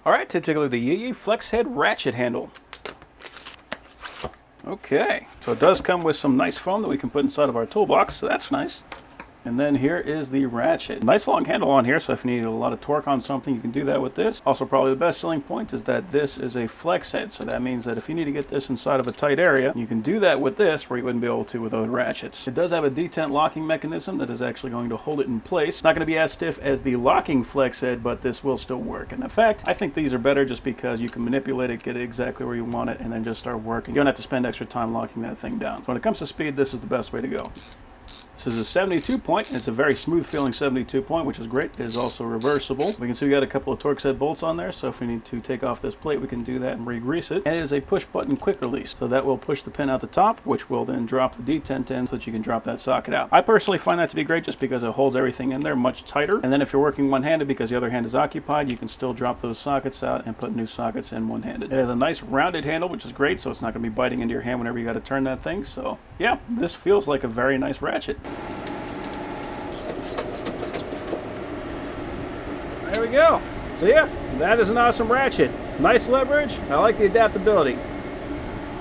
All right, take a look at the YIYEIE Flex Head Ratchet handle. Okay, so it does come with some nice foam that we can put inside of our toolbox, so that's nice. And then here is the ratchet. Nice long handle on here, so if you need a lot of torque on something, you can do that with this. Also, probably the best selling point is that this is a flex head, so that means that if you need to get this inside of a tight area, you can do that with this where you wouldn't be able to with other ratchets. It does have a detent locking mechanism that is actually going to hold it in place. It's not going to be as stiff as the locking flex head, but this will still work. And in fact, I think these are better just because you can manipulate it, get it exactly where you want it, and then just start working. You don't have to spend extra time locking that thing down. So when it comes to speed, this is the best way to go. This is a 72 point, and it's a very smooth feeling 72 point, which is great. It is also reversible. We can see we got a couple of Torx head bolts on there, so if we need to take off this plate, we can do that and re-grease it. And it is a push button quick release, so that will push the pin out the top, which will then drop the detent in so that you can drop that socket out. I personally find that to be great just because it holds everything in there much tighter. And then if you're working one-handed because the other hand is occupied, you can still drop those sockets out and put new sockets in one-handed. It has a nice rounded handle, which is great, so it's not going to be biting into your hand whenever you got to turn that thing. So yeah, this feels like a very nice ratchet. There we go. So yeah, that is an awesome ratchet. Nice leverage. I like the adaptability.